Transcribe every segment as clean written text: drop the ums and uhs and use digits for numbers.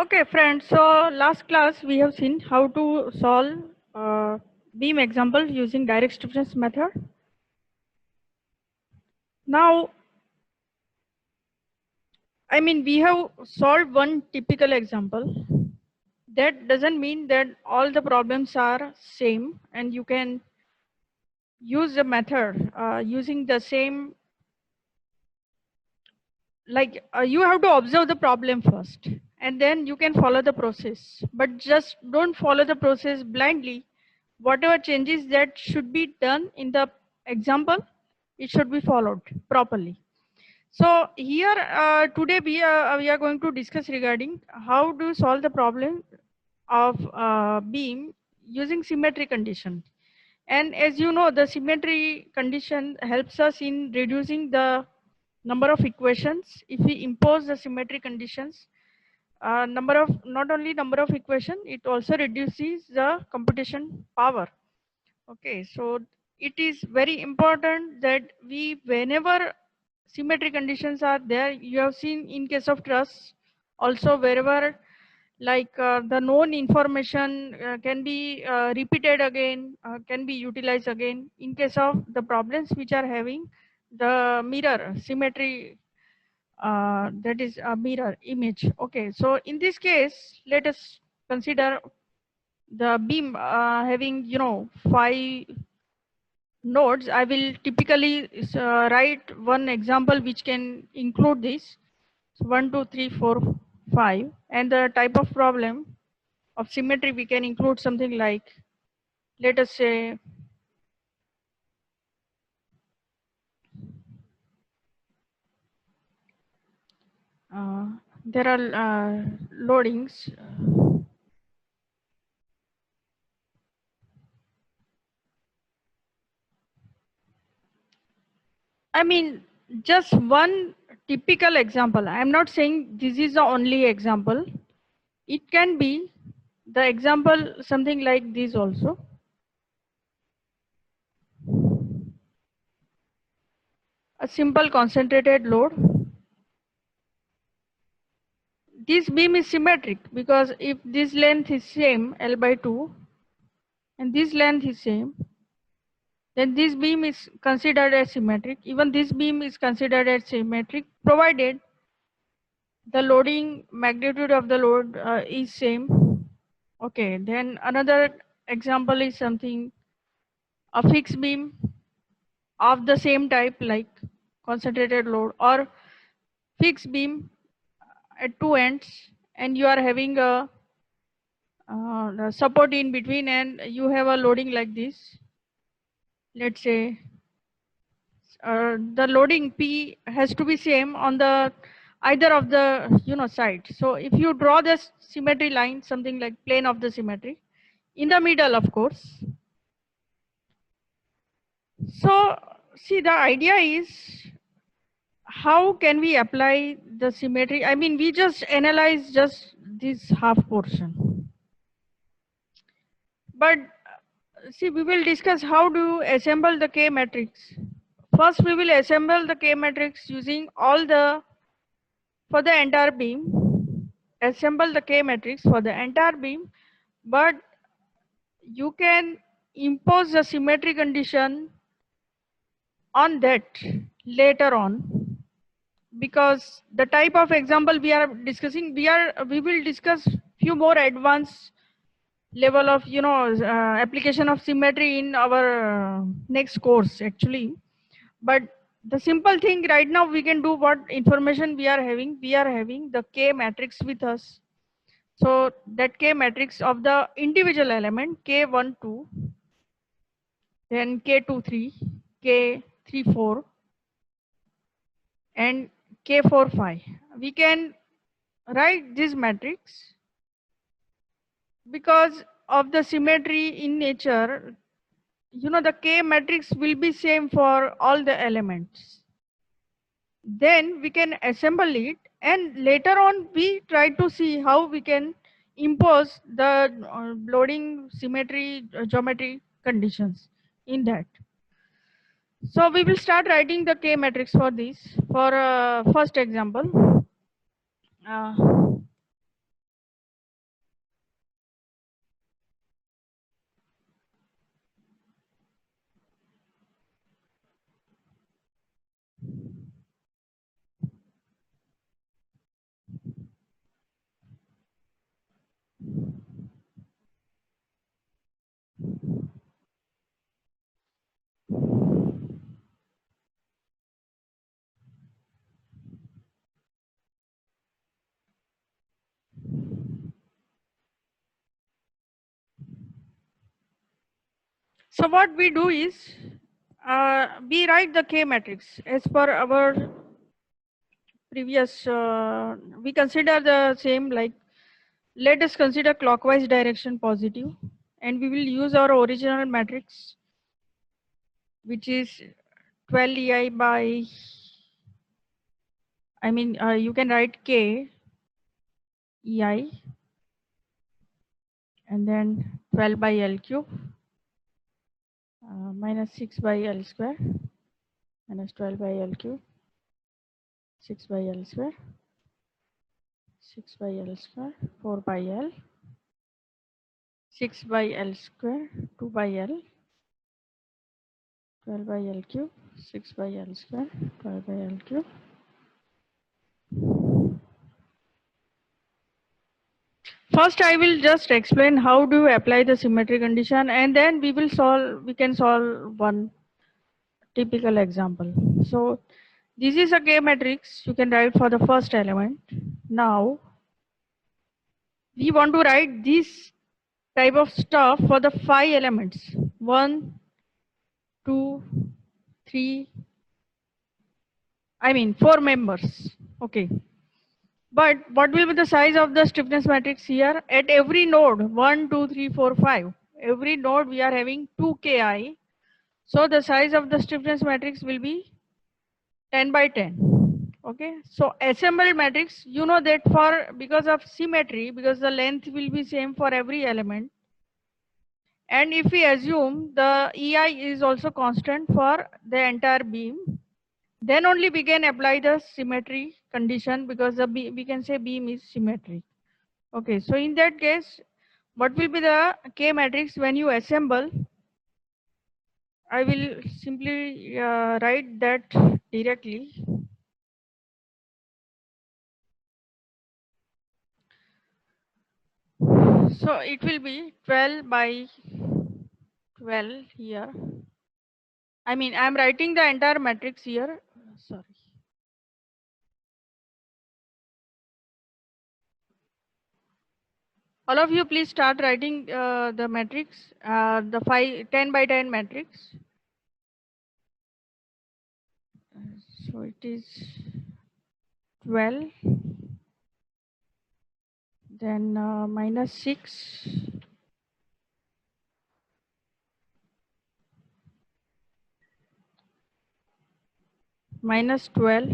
Okay, friends. So last class we have seen how to solve beam example using direct difference method. Now, we have solved one typical example. That doesn't mean that all the problems are same, and you can use the method using the same. You have to observe the problem first, and then you can follow the process. But just don't follow the process blindly. Whatever changes that should be done in the example, it should be followed properly. So here today we are going to discuss regarding how to solve the problem of beam using symmetry condition. And as you know, the symmetry condition helps us in reducing the number of equations. If we impose the symmetry conditions, number of not only number of equation, it also reduces the computation power. Okay, so it is very important that we, whenever symmetry conditions are there, you have seen in case of truss, also wherever the known information can be repeated again, can be utilized again in case of the problems which are having the mirror symmetry, that is a mirror image. Okay, so in this case, let us consider the beam having 5 nodes. I will typically write one example which can include this. So 1, 2, 3, 4, 5, and the type of problem of symmetry we can include something like, let us say, uh, there are loadings. I mean, just one typical example. I am not saying this is the only example. It can be the example something like this also. A simple concentrated load. This beam is symmetric because if this length is same, L by 2, and this length is same, then this beam is considered as symmetric. Even this beam is considered as symmetric, provided the loading magnitude of the load is same. Okay, then another example is something, a fixed beam of the same type like concentrated load, or fixed beam at two ends, and you are having a the support in between, and you have a loading like this. Let's say the loading P has to be same on the either of the side. So if you draw this symmetry line, something like plane of the symmetry, in the middle, of course. So see, the idea is, how can we apply the symmetry? I mean, we just analyze just this half portion, but see, we will discuss how to assemble the K matrix. First, we will assemble the K matrix using all the, for the entire beam. Assemble the K matrix for the entire beam, but you can impose the symmetry condition on that later on, because the type of example we are discussing, we will discuss few more advanced level of application of symmetry in our next course actually. But the simple thing right now, we can do what information we are having. We are having the K matrix with us. So that K matrix of the individual element K1 2, then K2 3, K3 4, and K4 5. We can write this matrix because of the symmetry in nature. The K matrix will be same for all the elements. Then we can assemble it, and later on we try to see how we can impose the loading symmetry geometry conditions in that. So we will start writing the K matrix for this. For first example, uh, So what we do is, we write the K matrix as per our previous, we consider the same, like let us consider clockwise direction positive, and we will use our original matrix, which is 12 EI by, you can write K EI and then 12 by L cube minus 6 by L square minus 12 by L cube 6 by L square 6 by L square 4 by L 6 by L square 2 by L 12 by L cube 6 by L square 12 by L cube. First, I will just explain how do you apply the symmetry condition, and then we can solve one typical example. So this is a K matrix you can write for the first element. Now we want to write this type of stuff for the 5 elements. 1, 2, 3, 4 members. Okay. But what will be the size of the stiffness matrix here? At every node, 1, 2, 3, 4, 5. Every node we are having 2 Ki. So the size of the stiffness matrix will be 10 by 10. Okay. So assembled matrix, you know that because of symmetry, because the length will be same for every element. And if we assume the EI is also constant for the entire beam, then only we can apply the symmetry condition, because we can say beam is symmetric. Okay, so in that case, what will be the K matrix when you assemble? I will simply write that directly. So it will be 12 by 12 here. I'm writing the entire matrix here. Sorry. All of you, please start writing the matrix, the 10 by 10 matrix. So it is 12, then minus 6, minus 12,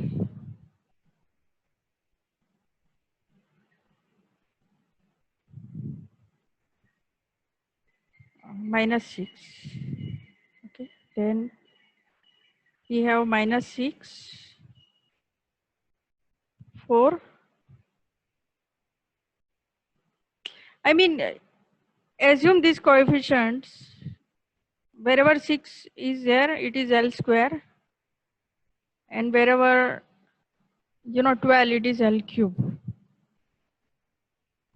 minus 6. Okay, then we have minus 6, 4. Assume these coefficients. Wherever 6 is there, it is L square, and wherever 12, it is L cube.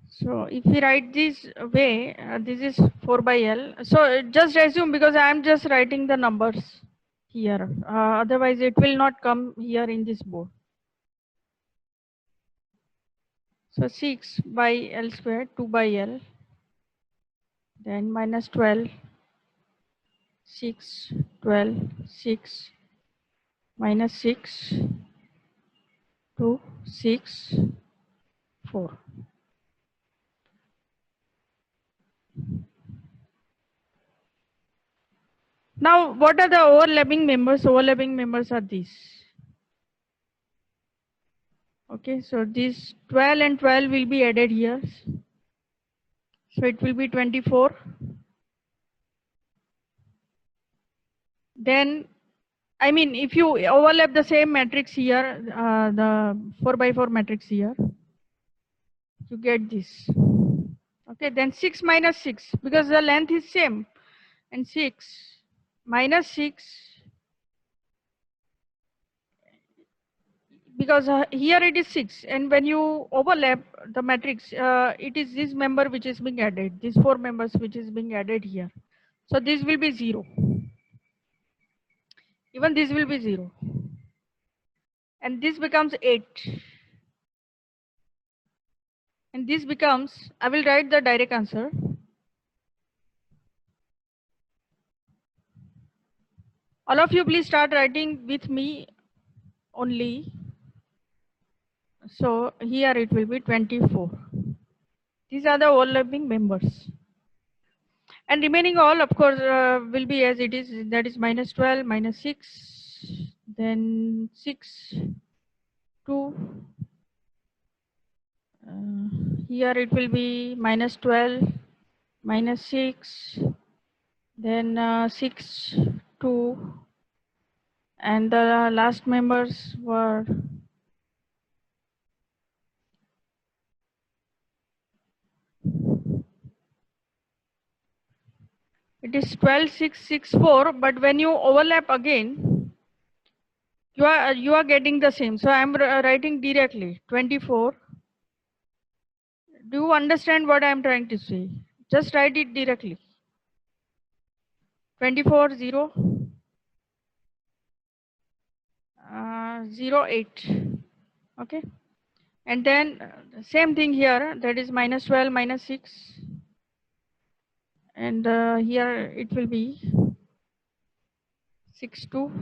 So if we write this way, this is 4 by L. So just assume, because I am just writing the numbers here. Otherwise, it will not come here in this board. So 6 by L square, 2 by L. Then minus 12, 6, 12, 6, minus 6, 2, 6, 4. Now, what are the overlapping members? Overlapping members are these. Okay, so these 12 and 12 will be added here. So it will be 24. Then, if you overlap the same matrix here, the 4 by 4 matrix here, you get this. Okay, then 6 minus 6, because the length is same, and 6 minus 6, because here it is 6, and when you overlap the matrix, it is this member which is being added, these 4 members which is being added here. So this will be 0. Even this will be 0. And this becomes 8. And this becomes, I will write the direct answer. All of you please start writing with me only. So here it will be 24. These are the overlapping members. And remaining all, of course, will be as it is, that is minus 12, minus 6, then 6, 2. Here it will be minus 12, minus 6, then 6, 2. And the last members were it is 12, 6, 6, 4, but when you overlap again, you are getting the same. So I am writing directly 24. Do you understand what I am trying to say? Just write it directly. 24, 0, 0, 8. Okay. And then same thing here, that is minus 12, minus 6. And here it will be 6, 2.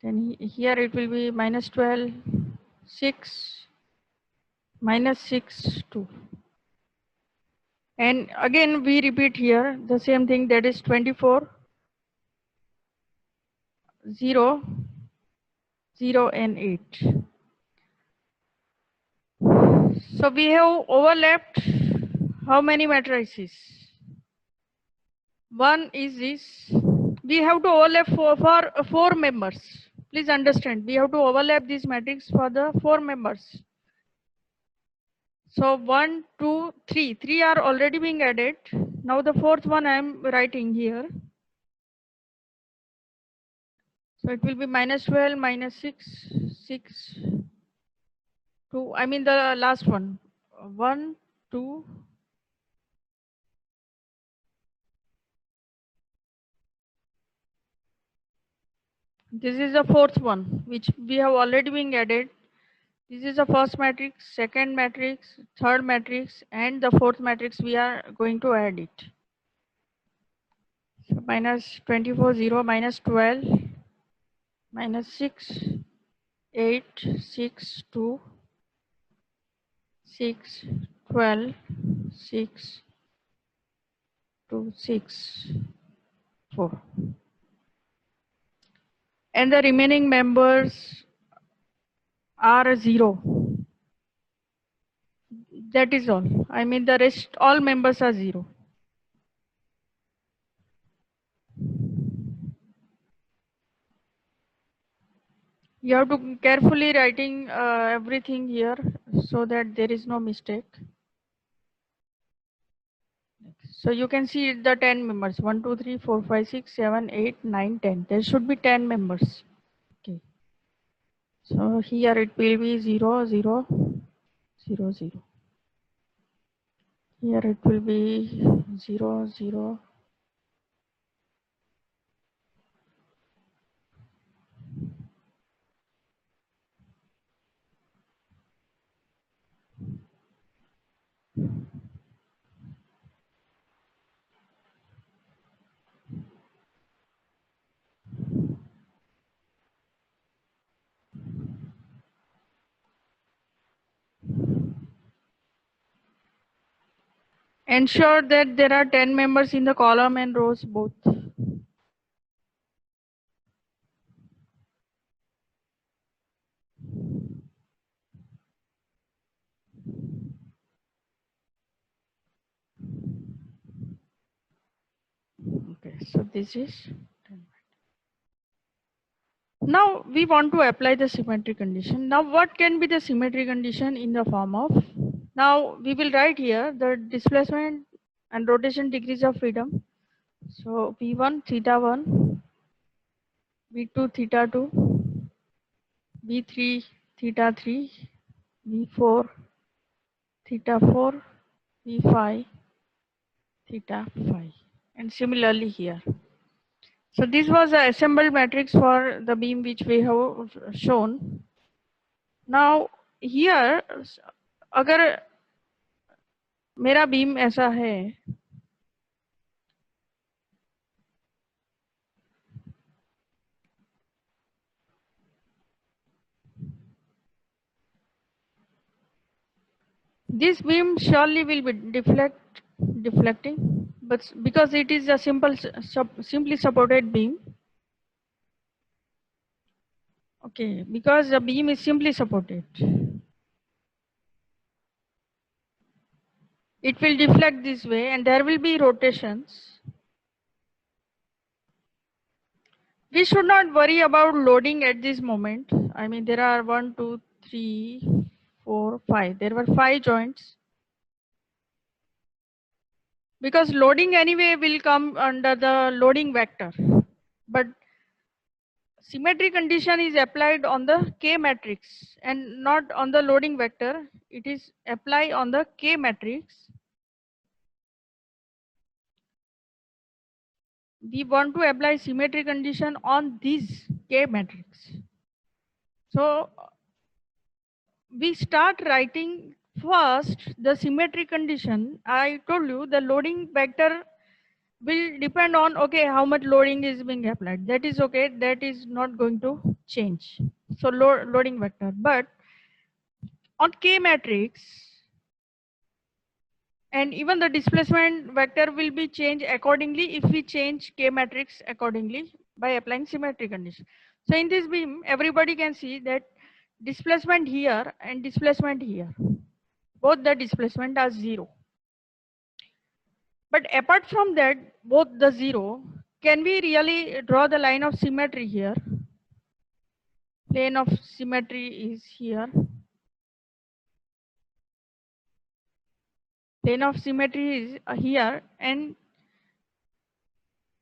Then here it will be minus 12, 6, minus 6, 2. And again we repeat here the same thing, that is 24, 0, 0 and 8. So we have overlapped how many matrices? One is this. We have to overlap for 4 members. Please understand, we have to overlap this matrix for the 4 members. So 1, 2, 3. 3 are already being added. Now the fourth one I am writing here. So it will be minus 12, minus 6, 6, 2. I mean the last one. 1, 2. This is the fourth one, which we have already been added. This is the first matrix, second matrix, third matrix, and the fourth matrix we are going to add it. So minus 24, 0, minus 12, minus 6, 8, 6, 2, 6, 12, 6, 2, 6, 4. And the remaining members are 0. That is all. I mean the rest, all members are 0. You have to carefully writing everything here so that there is no mistake. So you can see the 10 members, 1, 2, 3, 4, 5, 6, 7, 8, 9, 10. There should be 10 members. Okay. So here it will be 0, 0, 0, 0. Here it will be 0, 0. Ensure that there are 10 members in the column and rows both. Okay, so this is 10. Now we want to apply the symmetry condition. Now what can be the symmetry condition in the form of? Now we will write here the displacement and rotation degrees of freedom. So V1 theta 1, V2 theta 2, V3 theta 3, V4 theta 4, V5 theta 5, and similarly here. So this was the assembled matrix for the beam which we have shown. Now here अगर मेरा beam ऐसा है This beam surely will be deflecting, but because it is a simply supported beam, okay, because the beam is simply supported, it will deflect this way and there will be rotations. We should not worry about loading at this moment. I mean, there are 1, 2, 3, 4, 5. There were 5 joints. Because loading anyway will come under the loading vector. But symmetry condition is applied on the K matrix and not on the loading vector. It is applied on the K matrix. We want to apply symmetry condition on this K matrix. So we start writing first the symmetry condition. I told you the loading vector will depend on, okay, how much loading is being applied. That is okay, that is not going to change. So loading vector, but on K matrix, and even the displacement vector will be changed accordingly if we change K matrix accordingly by applying symmetry condition. So in this beam, everybody can see that displacement here and displacement here, both the displacement are 0. But apart from that, both the 0, can we really draw the line of symmetry here? Plane of symmetry is here. Plane of symmetry is here, and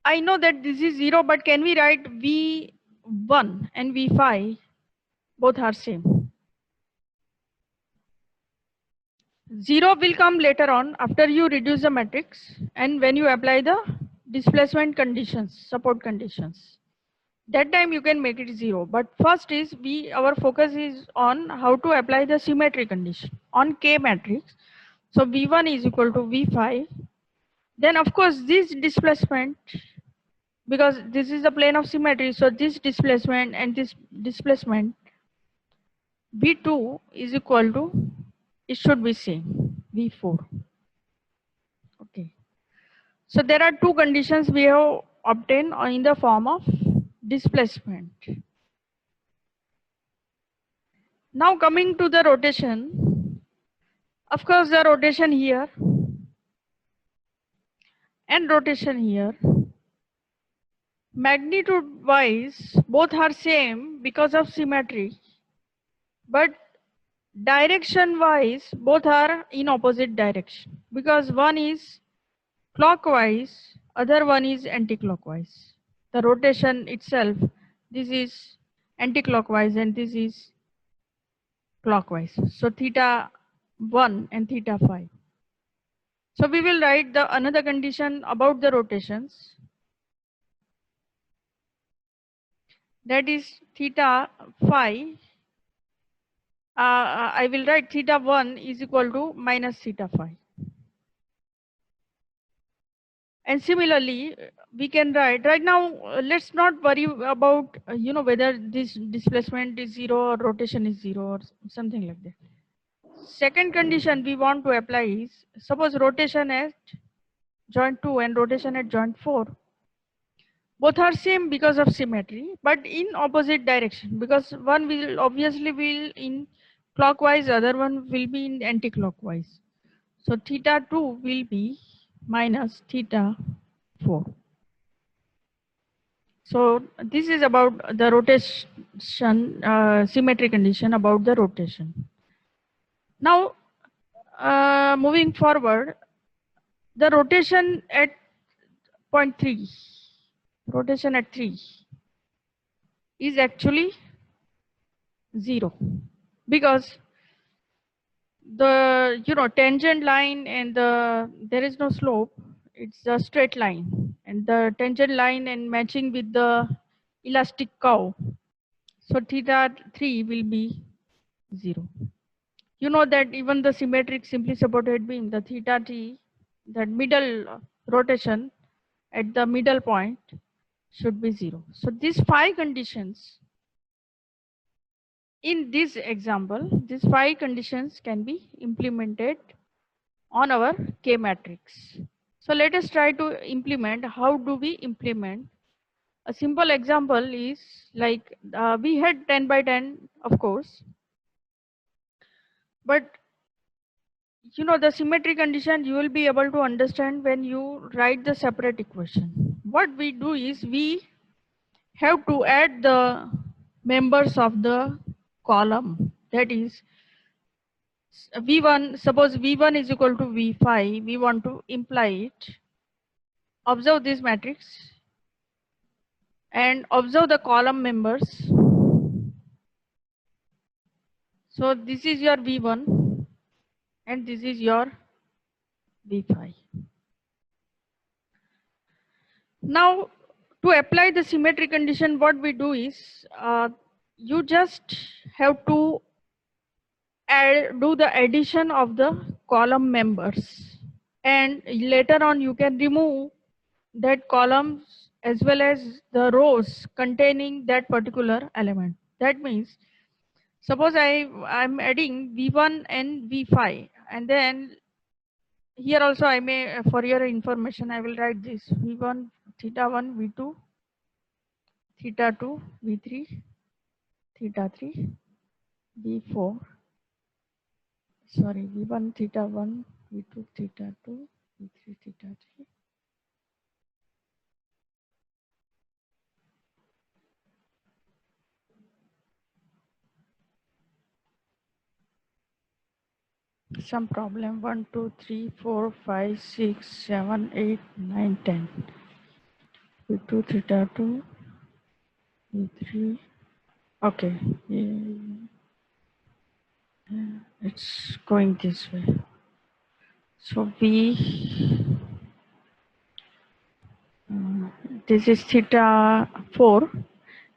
I know that this is 0, but can we write V1 and V5 both are same? 0 will come later on after you reduce the matrix and when you apply the displacement conditions, support conditions. That time you can make it 0. But first is our focus is on how to apply the symmetry condition on K matrix. So V1 is equal to V5. Then of course this displacement, because this is the plane of symmetry, so this displacement and this displacement V2 is equal to, it should be same, V4. Okay. So there are two conditions we have obtained in the form of displacement. Now coming to the rotation, of course the rotation here and rotation here, magnitude wise both are same because of symmetry, but direction wise both are in opposite direction because one is clockwise, other one is anti-clockwise. The rotation itself, this is anti-clockwise and this is clockwise. So theta 1 and theta 5. So we will write the another condition about the rotations. That is theta 5. I will write theta 1 is equal to minus theta 5. And similarly, we can write right now, let's not worry about, whether this displacement is 0 or rotation is 0 or something like that. Second condition we want to apply is, suppose rotation at joint 2 and rotation at joint 4. Both are same because of symmetry, but in opposite direction, because one will obviously will in clockwise, other one will be in anti-clockwise. So theta 2 will be minus theta 4. So this is about the rotation, symmetry condition about the rotation. Now, moving forward, the rotation at point 3, rotation at 3 is actually 0 because the tangent line and there is no slope, it's a straight line, and the tangent line and matching with the elastic curve, so theta 3 will be 0. You know that even the symmetric simply supported beam, the theta t, that middle rotation at the middle point should be 0. So these 5 conditions in this example, these 5 conditions can be implemented on our K matrix. So let us try to implement. How do we implement? A simple example is like we had 10 by 10, of course, but you know the symmetry condition you will be able to understand when you write the separate equation. What we do is we have to add the members of the column. That is V1, suppose V1 is equal to V5, we want to imply it. Observe this matrix and observe the column members. So this is your V1 and this is your V5. Now to apply the symmetry condition, what we do is you just have to do the addition of the column members, and later on you can remove that columns as well as the rows containing that particular element. That means suppose I'm adding V1 and V5, and then here also I may, for your information, I will write this V1 theta 1 V2 theta 2 V3 theta 3 V4, sorry, V1 theta 1 V2 theta 2 V3 theta 3. Some problem. 1 2 3 4 5 6 7 8 9 10 V2 theta 2 V3. Okay, it's going this way. So this is theta 4,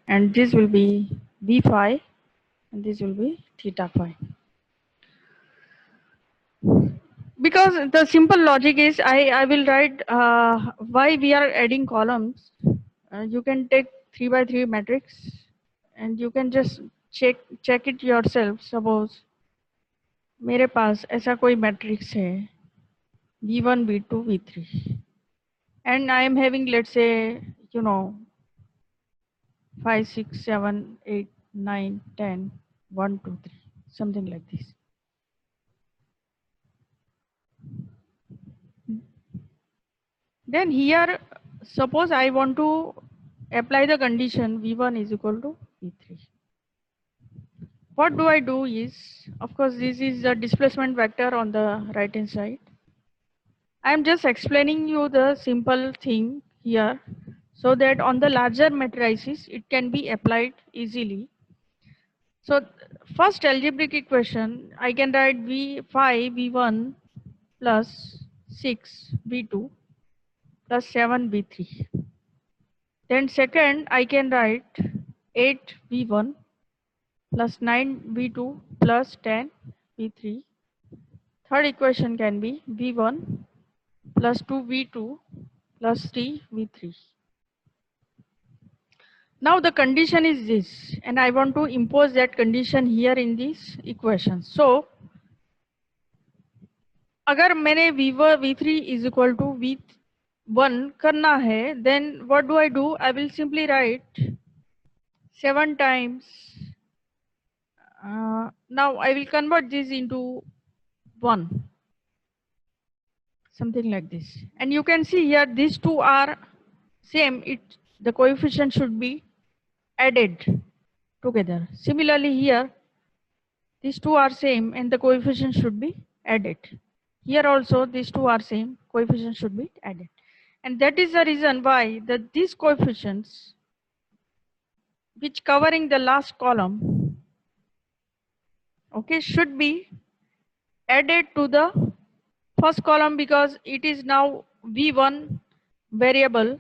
and this will be V5, and this will be theta 5. Because the simple logic is I will write why we are adding columns. You can take 3 by 3 matrix and you can just check it yourself. Suppose मेरे पास ऐसा कोई matrix है V1 V2 V3 and I am having, let's say, you know, 5 6 7 8 9 10 1 2 3, something like this. Then here, suppose I want to apply the condition V1 is equal to V3. What do I do is, of course, this is the displacement vector on the right hand side. I am just explaining you the simple thing here so that on the larger matrices it can be applied easily. So first algebraic equation, I can write V5 V1 plus 6 V2 plus 7 V3. Then second, I can write 8 V1 plus 9 V2 plus 10 V3. Third equation can be V1 plus 2 V2 plus 3 V3. Now the condition is this, and I want to impose that condition here in this equation. So, अगर मैंने V3 is equal to V1 करना है, then what do? I will simply write 7 times. Now I will convert this into 1, something like this. And you can see here these two are same. The coefficient should be added together. Similarly here, these two are same and the coefficient should be added. Here also these two are same, coefficient should be added. And that is the reason why these coefficients which covering the last column, okay, should be added to the first column, because it is now V1 variable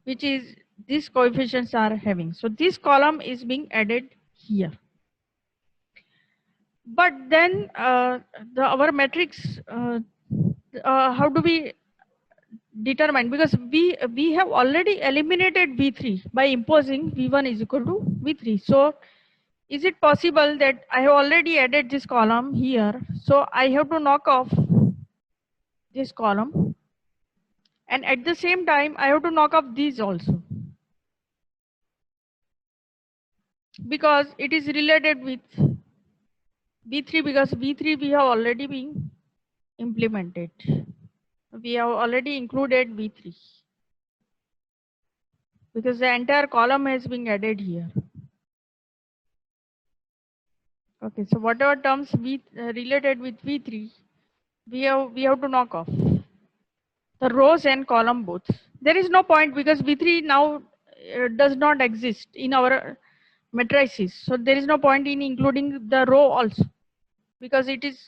which is these coefficients are having. So this column is being added here. But then our matrix, how do we determine? Because we have already eliminated V3 by imposing V1 is equal to V3. So Is it possible that I have already added this column here, so I have to knock off this column, and at the same time I have to knock off these also, because it is related with V3, because V3 we have already been implemented. We have already included V3 because the entire column has been added here. Okay, so whatever terms related with V3, we have to knock off the rows and column both. There is no point because V3 now does not exist in our matrices. So there is no point in including the row also because it is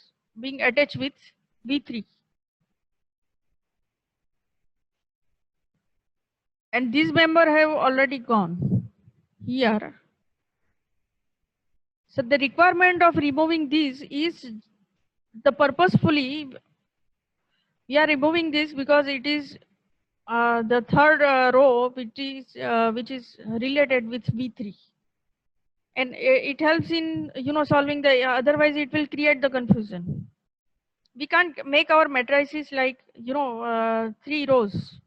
being attached with V3. And these members have already gone here. So the requirement of removing these is the purposefully we are removing this because it is the third row which is related with V3, and it helps in solving the otherwise it will create the confusion. We can't make our matrices like 3 rows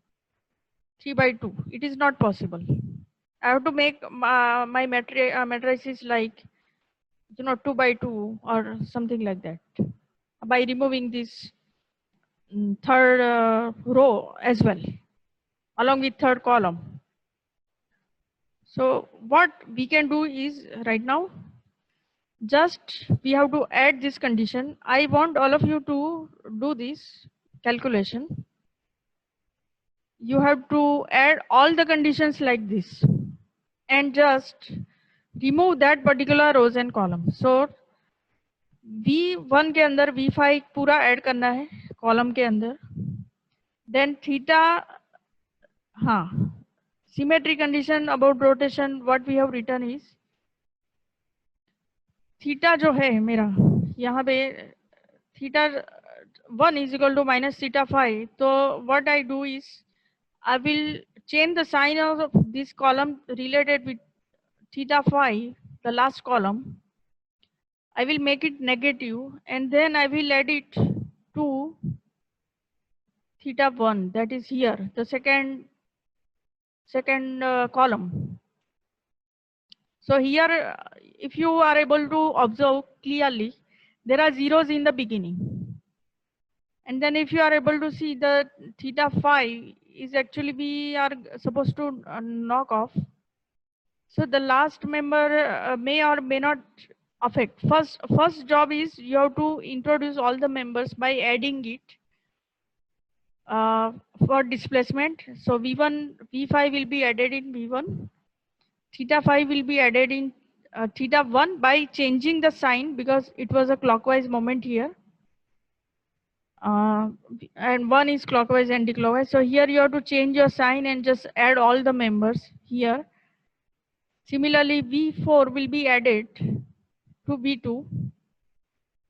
3 by 2. It is not possible. I have to make my matrices like 2 by 2 or something like that by removing this third row as well along with third column. So what we can do is right now just we have to add this condition. I want all of you to do this calculation. You have to add all the conditions like this and just remove that particular rows and column. So V1 के अंदर V5 पूरा add करना है column के अंदर. Then theta, हाँ, symmetry condition about rotation what we have written is theta जो है मेरा यहाँ पे theta 1 is equal to minus theta 5. So what I do is I will change the sign of this column related with theta 5, the last column. I will make it negative and then I will add it to theta 1, that is here, the second column. So here, if you are able to observe clearly, there are zeros in the beginning. And then if you are able to see the theta 5 is actually we are supposed to knock off. So the last member may or may not affect. First job is you have to introduce all the members by adding it for displacement. So V1, V5 will be added in V1. Theta 5 will be added in theta 1 by changing the sign because it was a clockwise moment here. And 1 is clockwise and anti-clockwise. So here you have to change your sign and just add all the members here. Similarly, V4 will be added to V2.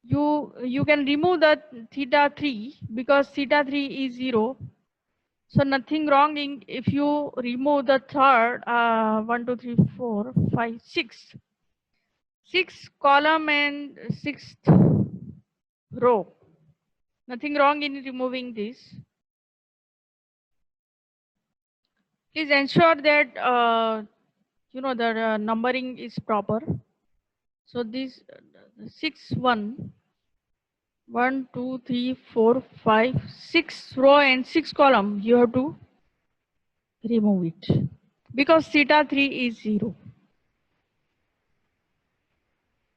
You can remove the theta 3 because theta 3 is 0. So nothing wrong in if you remove the third 1, 2, 3, 4, 5, 6. 6 column and 6th row. Nothing wrong in removing this. Please ensure that the numbering is proper. So this 6 1 1 2 3 4 5 6 row and 6 column you have to remove it because theta 3 is 0.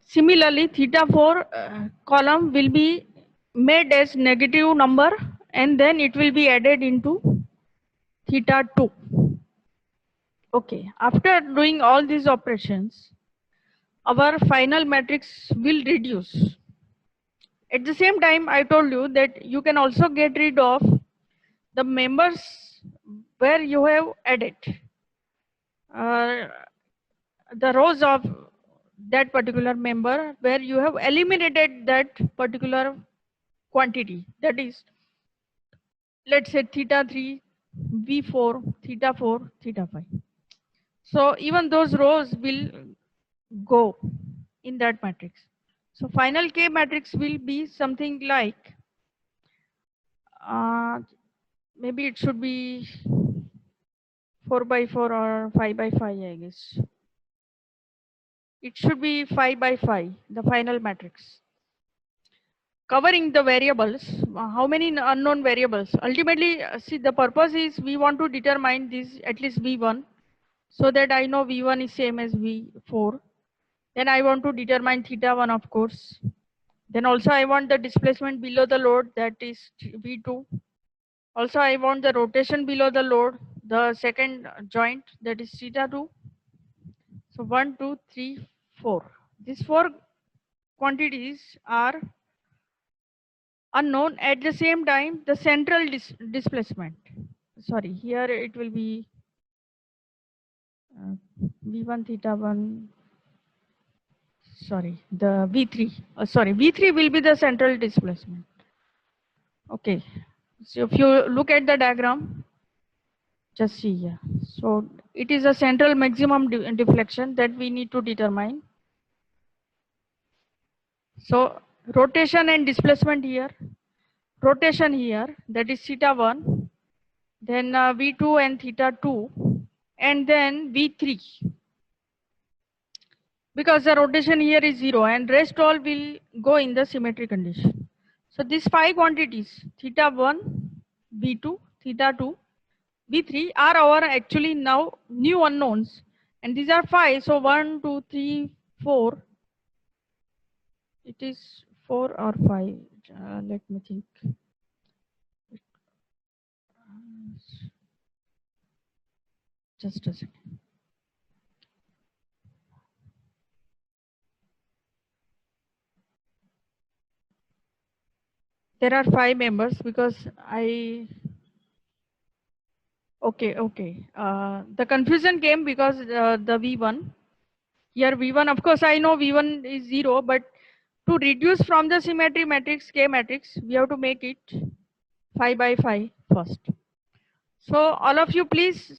Similarly, theta 4 column will be made as negative number and then it will be added into theta 2. Okay, after doing all these operations, our final matrix will reduce. At the same time, I told you that you can also get rid of the members where you have added the rows of that particular member where you have eliminated that particular quantity, that is, let's say theta 3, V4, theta 4, theta 5. So even those rows will go. in that matrix. So final K matrix will be something like, maybe it should be 4 by 4 or 5 by 5, I guess. It should be 5 by 5, the final matrix. Covering the variables, how many unknown variables? Ultimately, see, the purpose is we want to determine this at least V1, so that I know V1 is same as V4. Then I want to determine theta 1, of course. Then also I want the displacement below the load, that is V2. Also I want the rotation below the load, the second joint, that is theta 2. So 1, 2, 3, 4. These 4 quantities are unknown. At the same time, the central displacement, sorry, here it will be V1 theta 1, sorry, the V3, sorry, V3 will be the central displacement. Okay, so if you look at the diagram, just see here. So it is a central maximum deflection that we need to determine. So rotation and displacement here, rotation here, that is theta 1, then V2 and theta 2, and then V3, because the rotation here is 0 and rest all will go in the symmetry condition. So these 5 quantities, theta 1, V2, theta 2, V3 are our actually now new unknowns, and these are 5. So 1, 2, 3, 4. It is 4 or 5. Let me think. Just a second. There are 5 members because I. Okay. The confusion came because the V1. Here V1, of course, I know V1 is 0, but to reduce from the symmetry matrix, K matrix, we have to make it 5 by 5 first. So all of you please